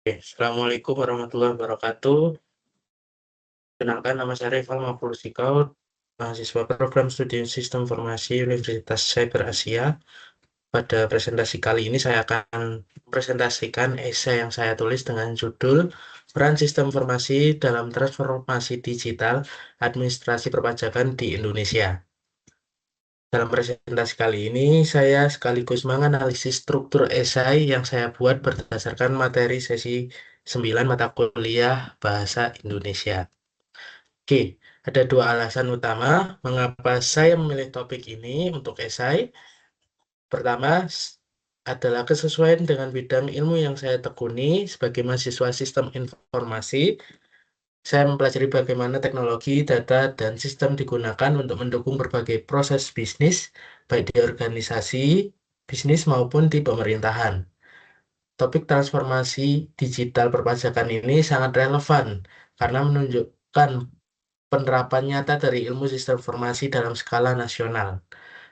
Assalamualaikum warahmatullahi wabarakatuh. Kenalkan nama saya Rival Maful Sikaut, mahasiswa program studi Sistem Informasi Universitas Cyber Asia. Pada presentasi kali ini saya akan presentasikan esai yang saya tulis dengan judul Peran Sistem Informasi dalam Transformasi Digital Administrasi Perpajakan di Indonesia. Dalam presentasi kali ini, saya sekaligus menganalisis struktur esai yang saya buat berdasarkan materi sesi 9 mata kuliah Bahasa Indonesia. Oke, ada dua alasan utama mengapa saya memilih topik ini untuk esai. Pertama, adalah kesesuaian dengan bidang ilmu yang saya tekuni sebagai mahasiswa sistem informasi. Saya mempelajari bagaimana teknologi, data, dan sistem digunakan untuk mendukung berbagai proses bisnis, baik di organisasi, bisnis maupun di pemerintahan. Topik transformasi digital perpajakan ini sangat relevan karena menunjukkan penerapan nyata dari ilmu sistem informasi dalam skala nasional.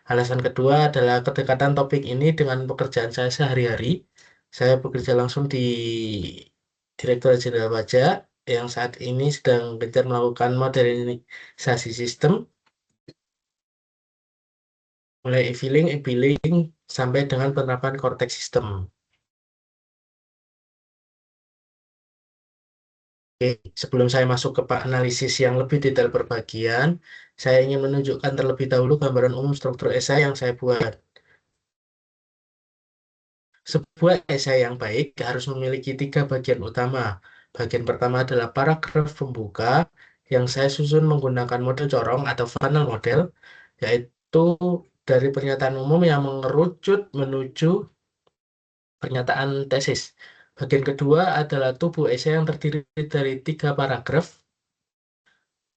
Alasan kedua adalah kedekatan topik ini dengan pekerjaan saya sehari-hari. Saya bekerja langsung di Direktorat Jenderal Pajak yang saat ini sedang gencar melakukan modernisasi sistem, mulai e-filing, e-billing, sampai dengan penerapan Cortex System. Oke, sebelum saya masuk ke analisis yang lebih detail per bagian, saya ingin menunjukkan terlebih dahulu gambaran umum struktur esai yang saya buat. Sebuah esai yang baik harus memiliki tiga bagian utama. Bagian pertama adalah paragraf pembuka yang saya susun menggunakan model corong atau funnel model, yaitu dari pernyataan umum yang mengerucut menuju pernyataan tesis. Bagian kedua adalah tubuh esai yang terdiri dari tiga paragraf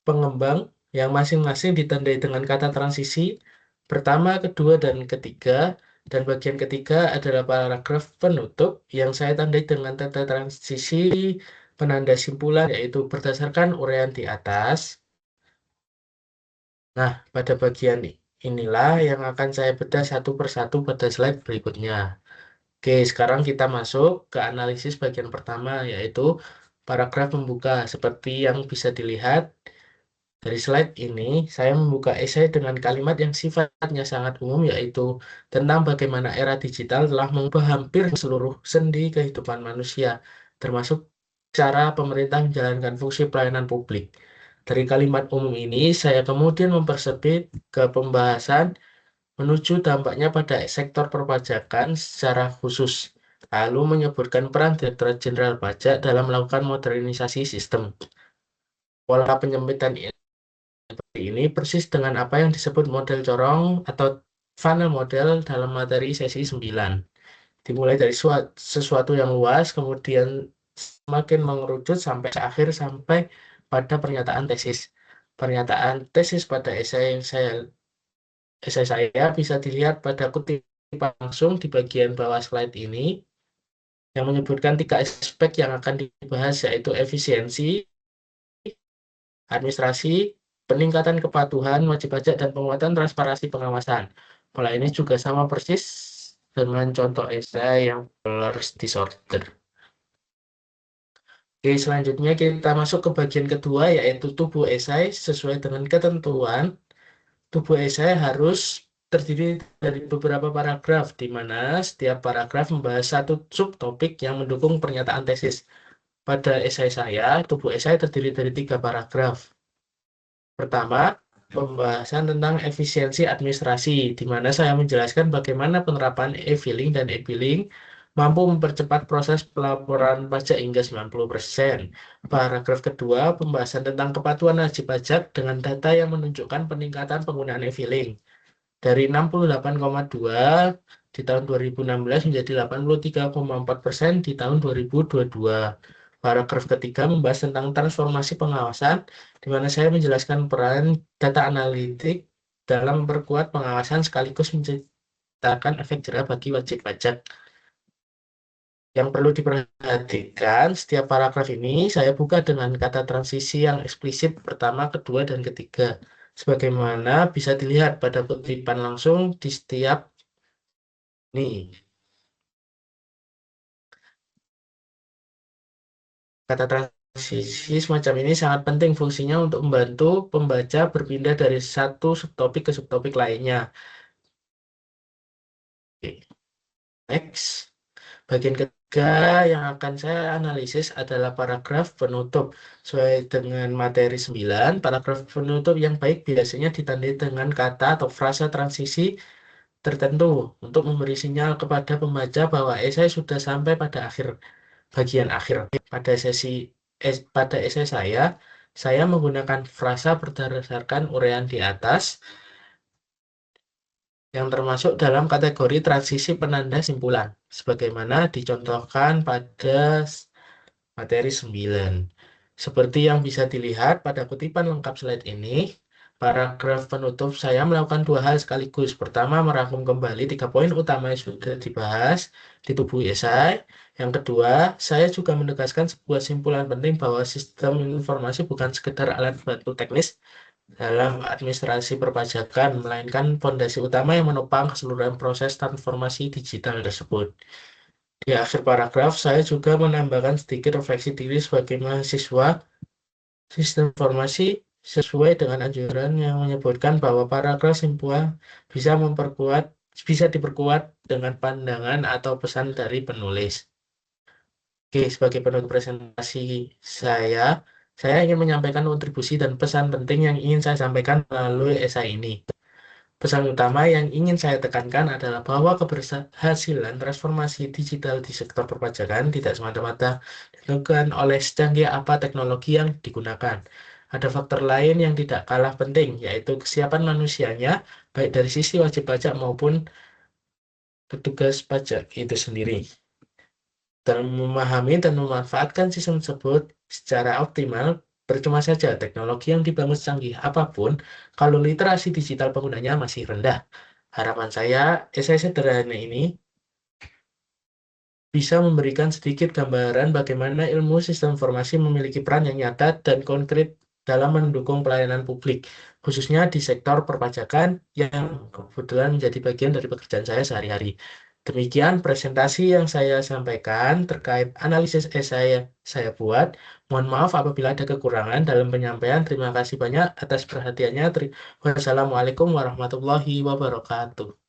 pengembang yang masing-masing ditandai dengan kata transisi pertama, kedua, dan ketiga. Dan bagian ketiga adalah paragraf penutup yang saya tandai dengan tanda transisi penanda simpulan, yaitu berdasarkan uraian di atas. Nah, pada bagian inilah yang akan saya bedah satu persatu pada slide berikutnya. Oke, sekarang kita masuk ke analisis bagian pertama, yaitu paragraf pembuka. Seperti yang bisa dilihat, dari slide ini, saya membuka esai dengan kalimat yang sifatnya sangat umum, yaitu tentang bagaimana era digital telah mengubah hampir seluruh sendi kehidupan manusia, termasuk cara pemerintah menjalankan fungsi pelayanan publik. Dari kalimat umum ini, saya kemudian mempersempit ke pembahasan menuju dampaknya pada sektor perpajakan secara khusus, lalu menyebutkan peran Direktorat Jenderal Pajak dalam melakukan modernisasi sistem. Pola penyempitan ini persis dengan apa yang disebut model corong atau funnel model dalam materi sesi 9. Dimulai dari sesuatu yang luas, kemudian semakin mengerucut sampai akhir sampai pada pernyataan tesis. Pernyataan tesis pada esai saya bisa dilihat pada kutipan langsung di bagian bawah slide ini yang menyebutkan tiga aspek yang akan dibahas, yaitu efisiensi, administrasi, peningkatan kepatuhan wajib pajak, dan penguatan transparansi pengawasan. Pola ini juga sama persis dengan contoh esai yang Blur's Disorder. Oke, selanjutnya kita masuk ke bagian kedua, yaitu tubuh esai. Sesuai dengan ketentuan, tubuh esai harus terdiri dari beberapa paragraf, di mana setiap paragraf membahas satu subtopik yang mendukung pernyataan tesis. Pada esai saya, tubuh esai terdiri dari tiga paragraf. Pertama, pembahasan tentang efisiensi administrasi, di mana saya menjelaskan bagaimana penerapan e-filing dan e-billing mampu mempercepat proses pelaporan pajak hingga 90%. Paragraf kedua, pembahasan tentang kepatuhan wajib pajak dengan data yang menunjukkan peningkatan penggunaan e-filing dari 68,2 di tahun 2016 menjadi 83,4% di tahun 2022. Paragraf ketiga membahas tentang transformasi pengawasan, di mana saya menjelaskan peran data analitik dalam memperkuat pengawasan sekaligus menciptakan efek jerah bagi wajib pajak. Yang perlu diperhatikan, setiap paragraf ini saya buka dengan kata transisi yang eksplisit pertama, kedua, dan ketiga. Sebagaimana bisa dilihat pada kutipan langsung di setiap nih. Kata transisi semacam ini sangat penting fungsinya untuk membantu pembaca berpindah dari satu subtopik ke subtopik lainnya. Oke, next. Bagian ketiga yang akan saya analisis adalah paragraf penutup. Sesuai dengan materi 9, paragraf penutup yang baik biasanya ditandai dengan kata atau frasa transisi tertentu untuk memberi sinyal kepada pembaca bahwa esai sudah sampai pada bagian akhir. Pada esai saya menggunakan frasa berdasarkan uraian di atas yang termasuk dalam kategori transisi penanda simpulan, sebagaimana dicontohkan pada materi 9. Seperti yang bisa dilihat pada kutipan lengkap slide ini, paragraf penutup saya melakukan dua hal sekaligus. Pertama, merangkum kembali 3 poin utama yang sudah dibahas di tubuh esai. Yang kedua, saya juga menegaskan sebuah simpulan penting bahwa sistem informasi bukan sekedar alat bantu teknis dalam administrasi perpajakan, melainkan fondasi utama yang menopang keseluruhan proses transformasi digital tersebut. Di akhir paragraf, saya juga menambahkan sedikit refleksi diri sebagai mahasiswa sistem informasi sesuai dengan anjuran yang menyebutkan bahwa paragraf simpulan bisa diperkuat dengan pandangan atau pesan dari penulis. Oke, sebagai penutup presentasi saya, saya ingin menyampaikan kontribusi dan pesan penting yang ingin saya sampaikan melalui esai ini. Pesan utama yang ingin saya tekankan adalah bahwa keberhasilan transformasi digital di sektor perpajakan tidak semata-mata ditentukan oleh secanggih apa teknologi yang digunakan. Ada faktor lain yang tidak kalah penting, yaitu kesiapan manusianya, baik dari sisi wajib pajak maupun petugas pajak itu sendiri. Dalam memahami dan memanfaatkan sistem tersebut secara optimal, percuma saja teknologi yang dibangun secanggih apapun kalau literasi digital penggunanya masih rendah. Harapan saya, esai sederhana ini bisa memberikan sedikit gambaran bagaimana ilmu sistem informasi memiliki peran yang nyata dan konkret dalam mendukung pelayanan publik, khususnya di sektor perpajakan yang kebetulan menjadi bagian dari pekerjaan saya sehari-hari. Demikian presentasi yang saya sampaikan terkait analisis esai yang saya buat. Mohon maaf apabila ada kekurangan dalam penyampaian. Terima kasih banyak atas perhatiannya. Wassalamualaikum warahmatullahi wabarakatuh.